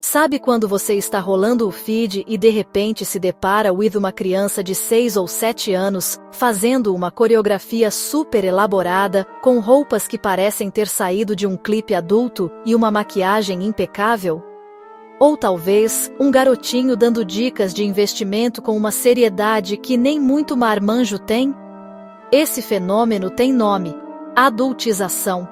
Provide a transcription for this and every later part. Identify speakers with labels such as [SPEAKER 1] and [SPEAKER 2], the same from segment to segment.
[SPEAKER 1] Sabe quando você está rolando o feed e de repente se depara com uma criança de 6 ou 7 anos, fazendo uma coreografia super elaborada, com roupas que parecem ter saído de um clipe adulto e uma maquiagem impecável? Ou talvez, um garotinho dando dicas de investimento com uma seriedade que nem muito marmanjo tem? Esse fenômeno tem nome: adultização.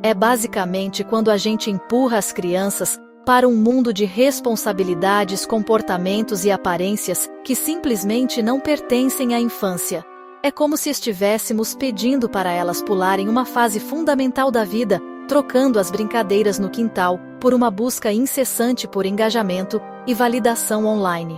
[SPEAKER 1] É basicamente quando a gente empurra as crianças para um mundo de responsabilidades, comportamentos e aparências que simplesmente não pertencem à infância. É como se estivéssemos pedindo para elas pularem uma fase fundamental da vida, trocando as brincadeiras no quintal por uma busca incessante por engajamento e validação online.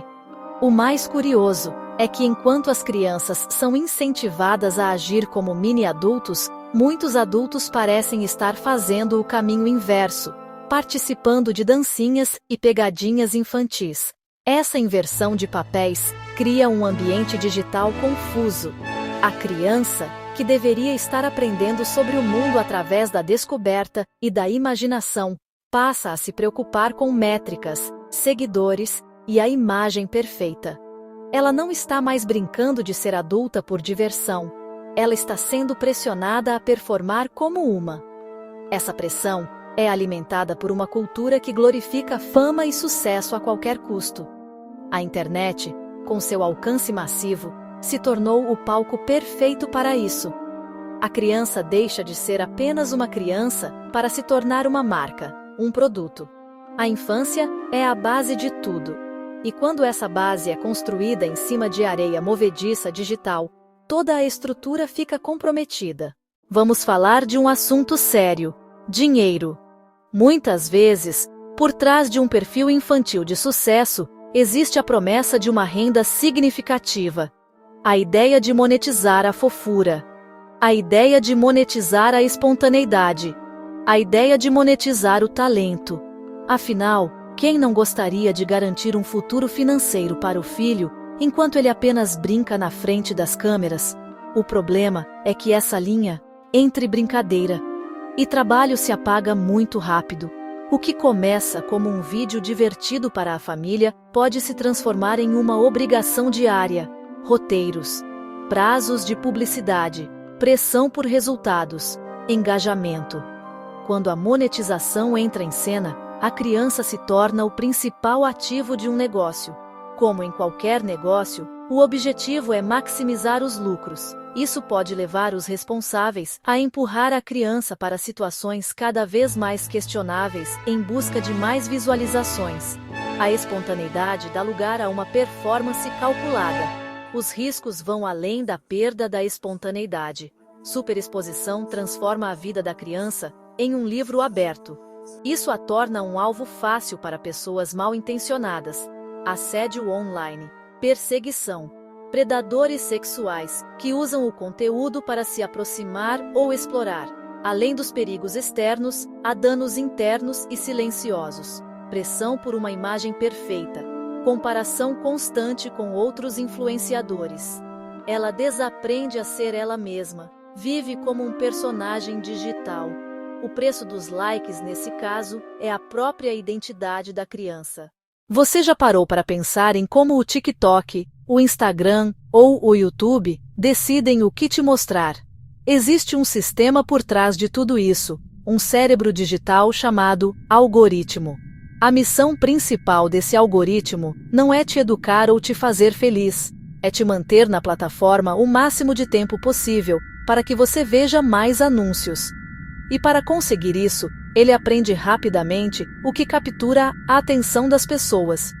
[SPEAKER 1] O mais curioso é que enquanto as crianças são incentivadas a agir como mini-adultos, muitos adultos parecem estar fazendo o caminho inverso, participando de dancinhas e pegadinhas infantis. Essa inversão de papéis cria um ambiente digital confuso. A criança, que deveria estar aprendendo sobre o mundo através da descoberta e da imaginação, passa a se preocupar com métricas, seguidores e a imagem perfeita. Ela não está mais brincando de ser adulta por diversão. Ela está sendo pressionada a performar como uma. Essa pressão é alimentada por uma cultura que glorifica fama e sucesso a qualquer custo. A internet, com seu alcance massivo, se tornou o palco perfeito para isso. A criança deixa de ser apenas uma criança para se tornar uma marca, um produto. A infância é a base de tudo. E quando essa base é construída em cima de areia movediça digital, toda a estrutura fica comprometida. Vamos falar de um assunto sério: dinheiro. Muitas vezes, por trás de um perfil infantil de sucesso, existe a promessa de uma renda significativa. A ideia de monetizar a fofura. A ideia de monetizar a espontaneidade. A ideia de monetizar o talento. Afinal, quem não gostaria de garantir um futuro financeiro para o filho, enquanto ele apenas brinca na frente das câmeras? O problema é que essa linha, entre brincadeira e trabalho, se apaga muito rápido. O que começa como um vídeo divertido para a família pode se transformar em uma obrigação diária. Roteiros, prazos de publicidade, pressão por resultados, engajamento. Quando a monetização entra em cena, a criança se torna o principal ativo de um negócio. Como em qualquer negócio, o objetivo é maximizar os lucros. Isso pode levar os responsáveis a empurrar a criança para situações cada vez mais questionáveis em busca de mais visualizações. A espontaneidade dá lugar a uma performance calculada. Os riscos vão além da perda da espontaneidade. Superexposição transforma a vida da criança em um livro aberto. Isso a torna um alvo fácil para pessoas mal intencionadas. Assédio online, perseguição, predadores sexuais que usam o conteúdo para se aproximar ou explorar. Além dos perigos externos, há danos internos e silenciosos. Pressão por uma imagem perfeita. Comparação constante com outros influenciadores. Ela desaprende a ser ela mesma. Vive como um personagem digital. O preço dos likes, nesse caso, é a própria identidade da criança. Você já parou para pensar em como o TikTok, o Instagram ou o YouTube decidem o que te mostrar? Existe um sistema por trás de tudo isso, um cérebro digital chamado algoritmo. A missão principal desse algoritmo não é te educar ou te fazer feliz, é te manter na plataforma o máximo de tempo possível, para que você veja mais anúncios. E para conseguir isso, ele aprende rapidamente o que captura a atenção das pessoas.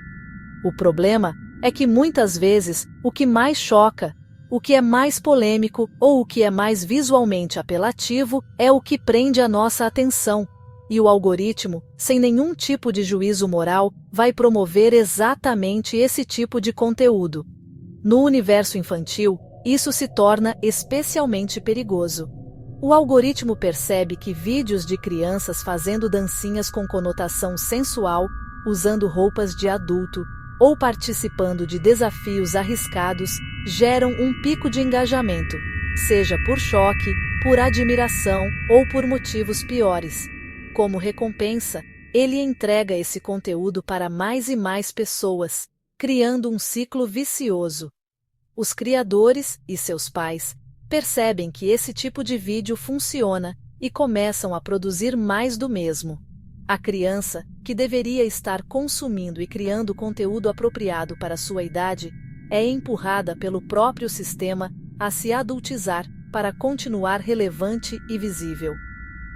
[SPEAKER 1] O problema é que muitas vezes o que mais choca, o que é mais polêmico ou o que é mais visualmente apelativo é o que prende a nossa atenção. E o algoritmo, sem nenhum tipo de juízo moral, vai promover exatamente esse tipo de conteúdo. No universo infantil, isso se torna especialmente perigoso. O algoritmo percebe que vídeos de crianças fazendo dancinhas com conotação sensual, usando roupas de adulto, ou participando de desafios arriscados, geram um pico de engajamento, seja por choque, por admiração ou por motivos piores. Como recompensa, Ele entrega esse conteúdo para mais e mais pessoas, criando um ciclo vicioso. Os criadores e seus pais percebem que esse tipo de vídeo funciona e começam a produzir mais do mesmo. A criança, que deveria estar consumindo e criando conteúdo apropriado para sua idade, é empurrada pelo próprio sistema a se adultizar para continuar relevante e visível.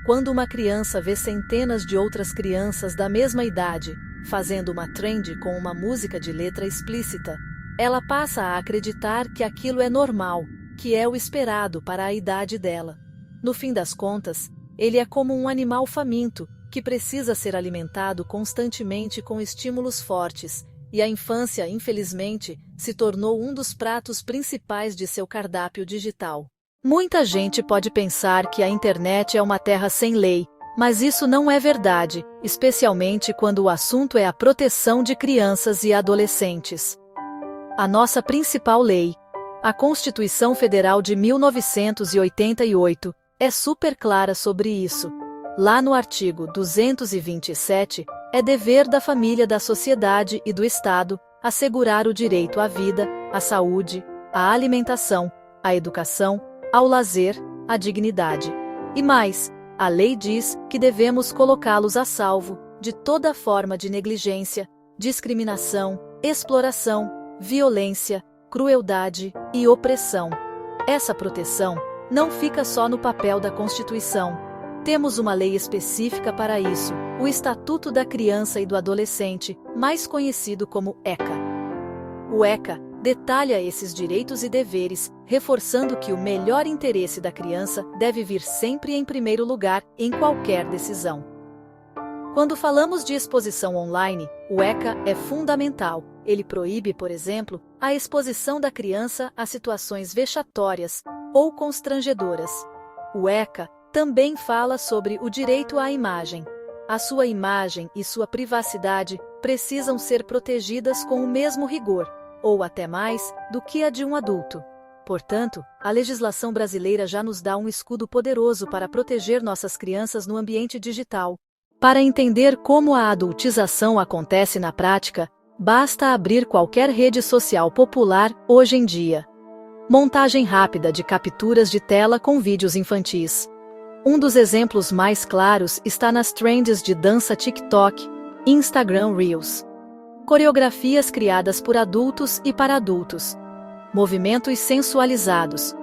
[SPEAKER 1] Quando uma criança vê centenas de outras crianças da mesma idade fazendo uma trend com uma música de letra explícita, ela passa a acreditar que aquilo é normal, que é o esperado para a idade dela. No fim das contas, ele é como um animal faminto, que precisa ser alimentado constantemente com estímulos fortes, e a infância, infelizmente, se tornou um dos pratos principais de seu cardápio digital. Muita gente pode pensar que a internet é uma terra sem lei, mas isso não é verdade, especialmente quando o assunto é a proteção de crianças e adolescentes. A nossa principal lei, a Constituição Federal de 1988, é super clara sobre isso. Lá no artigo 227, é dever da família, da sociedade e do Estado assegurar o direito à vida, à saúde, à alimentação, à educação, ao lazer, à dignidade. E mais, a lei diz que devemos colocá-los a salvo de toda forma de negligência, discriminação, exploração, violência, crueldade e opressão. Essa proteção não fica só no papel da Constituição. Temos uma lei específica para isso, o Estatuto da Criança e do Adolescente, mais conhecido como ECA. O ECA detalha esses direitos e deveres, reforçando que o melhor interesse da criança deve vir sempre em primeiro lugar em qualquer decisão. Quando falamos de exposição online, o ECA é fundamental. Ele proíbe, por exemplo, a exposição da criança a situações vexatórias ou constrangedoras. O ECA também fala sobre o direito à imagem. A sua imagem e sua privacidade precisam ser protegidas com o mesmo rigor, ou até mais, do que a de um adulto. Portanto, a legislação brasileira já nos dá um escudo poderoso para proteger nossas crianças no ambiente digital. Para entender como a adultização acontece na prática, basta abrir qualquer rede social popular hoje em dia. Montagem rápida de capturas de tela com vídeos infantis. Um dos exemplos mais claros está nas trends de dança TikTok, Instagram Reels. Coreografias criadas por adultos e para adultos. Movimentos sensualizados.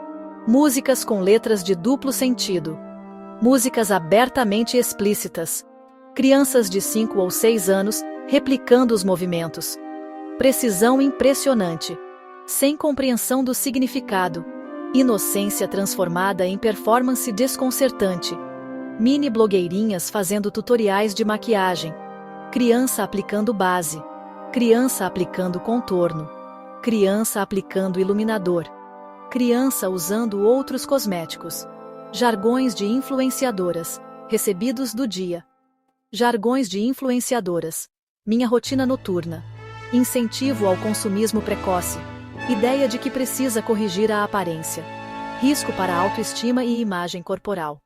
[SPEAKER 1] Músicas com letras de duplo sentido. Músicas abertamente explícitas. Crianças de 5 ou 6 anos replicando os movimentos. Precisão impressionante. Sem compreensão do significado. Inocência transformada em performance desconcertante. Mini blogueirinhas fazendo tutoriais de maquiagem. Criança aplicando base. Criança aplicando contorno. Criança aplicando iluminador. Criança usando outros cosméticos. Jargões de influenciadoras, recebidos do dia. Jargões de influenciadoras. Minha rotina noturna. Incentivo ao consumismo precoce. Ideia de que precisa corrigir a aparência. Risco para a autoestima e imagem corporal.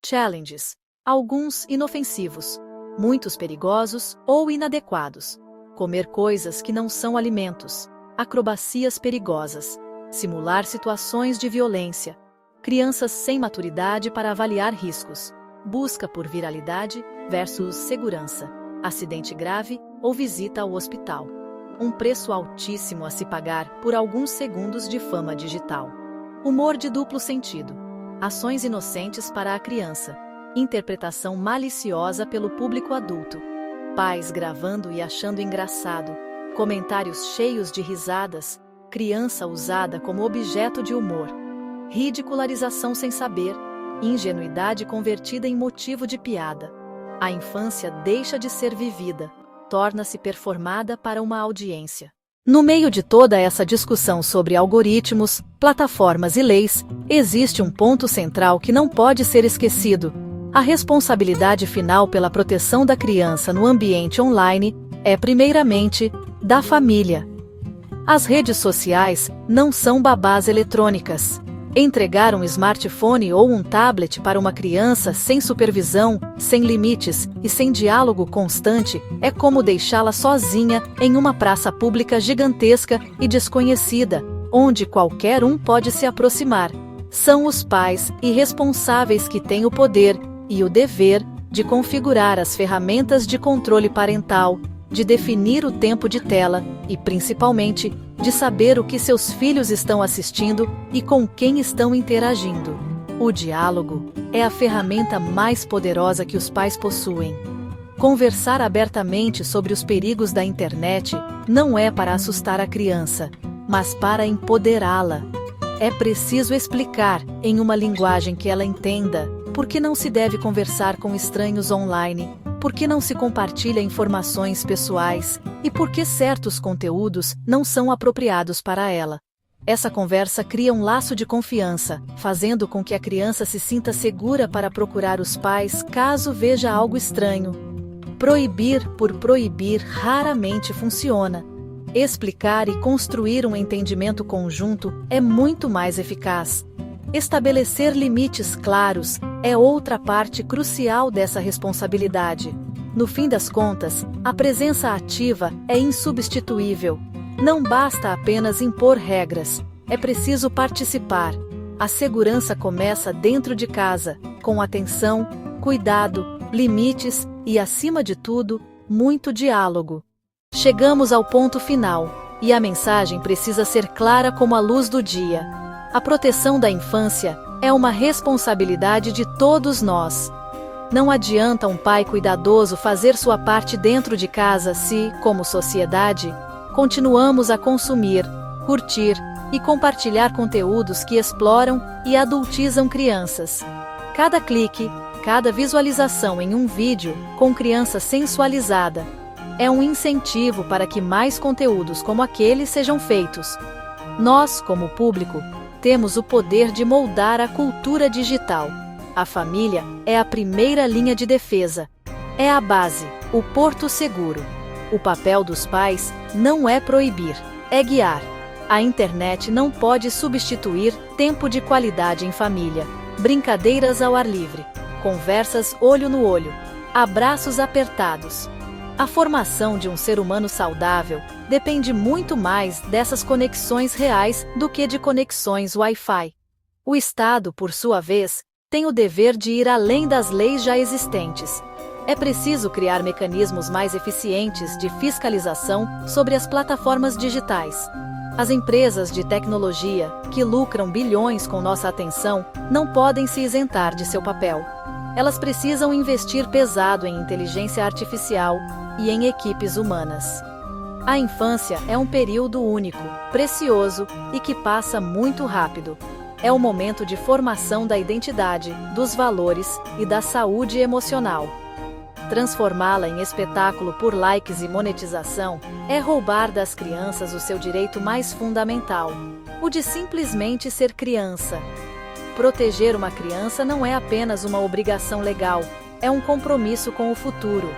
[SPEAKER 1] Challenges. Alguns inofensivos. Muitos perigosos ou inadequados. Comer coisas que não são alimentos. Acrobacias perigosas. Simular situações de violência. Crianças sem maturidade para avaliar riscos. Busca por viralidade versus segurança. Acidente grave ou visita ao hospital. Um preço altíssimo a se pagar por alguns segundos de fama digital. Humor de duplo sentido. Ações inocentes para a criança. Interpretação maliciosa pelo público adulto. Pais gravando e achando engraçado. Comentários cheios de risadas. Criança usada como objeto de humor. Ridicularização sem saber. Ingenuidade convertida em motivo de piada. A infância deixa de ser vivida. Torna-se performada para uma audiência. No meio de toda essa discussão sobre algoritmos, plataformas e leis, existe um ponto central que não pode ser esquecido. A responsabilidade final pela proteção da criança no ambiente online é, primeiramente, da família. As redes sociais não são babás eletrônicas. Entregar um smartphone ou um tablet para uma criança sem supervisão, sem limites e sem diálogo constante é como deixá-la sozinha em uma praça pública gigantesca e desconhecida, onde qualquer um pode se aproximar. São os pais e responsáveis que têm o poder e o dever de configurar as ferramentas de controle parental, de definir o tempo de tela e, principalmente, de saber o que seus filhos estão assistindo e com quem estão interagindo. O diálogo é a ferramenta mais poderosa que os pais possuem. Conversar abertamente sobre os perigos da internet não é para assustar a criança, mas para empoderá-la. É preciso explicar, em uma linguagem que ela entenda, por que não se deve conversar com estranhos online, por que não se compartilha informações pessoais e por que certos conteúdos não são apropriados para ela. Essa conversa cria um laço de confiança, fazendo com que a criança se sinta segura para procurar os pais caso veja algo estranho. Proibir por proibir raramente funciona. Explicar e construir um entendimento conjunto é muito mais eficaz. Estabelecer limites claros é outra parte crucial dessa responsabilidade. No fim das contas, a presença ativa é insubstituível. Não basta apenas impor regras, é preciso participar. A segurança começa dentro de casa, com atenção, cuidado, limites e, acima de tudo, muito diálogo. Chegamos ao ponto final, e a mensagem precisa ser clara como a luz do dia. A proteção da infância é uma responsabilidade de todos nós. Não adianta um pai cuidadoso fazer sua parte dentro de casa se, como sociedade, continuamos a consumir, curtir e compartilhar conteúdos que exploram e adultizam crianças. Cada clique, cada visualização em um vídeo com criança sensualizada é um incentivo para que mais conteúdos como aquele sejam feitos. Nós, como público, temos o poder de moldar a cultura digital. A família é a primeira linha de defesa. É a base, o porto seguro. O papel dos pais não é proibir, é guiar. A internet não pode substituir tempo de qualidade em família, brincadeiras ao ar livre, conversas olho no olho, abraços apertados. A formação de um ser humano saudável depende muito mais dessas conexões reais do que de conexões Wi-Fi. O Estado, por sua vez, tem o dever de ir além das leis já existentes. É preciso criar mecanismos mais eficientes de fiscalização sobre as plataformas digitais. As empresas de tecnologia, que lucram bilhões com nossa atenção, não podem se isentar de seu papel. Elas precisam investir pesado em inteligência artificial e em equipes humanas. A infância é um período único, precioso e que passa muito rápido. É o momento de formação da identidade, dos valores e da saúde emocional. Transformá-la em espetáculo por likes e monetização é roubar das crianças o seu direito mais fundamental, o de simplesmente ser criança. Proteger uma criança não é apenas uma obrigação legal, é um compromisso com o futuro.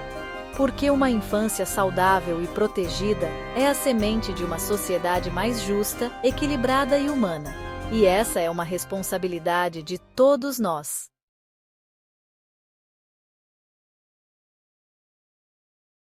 [SPEAKER 1] Porque uma infância saudável e protegida é a semente de uma sociedade mais justa, equilibrada e humana. E essa é uma responsabilidade de todos nós.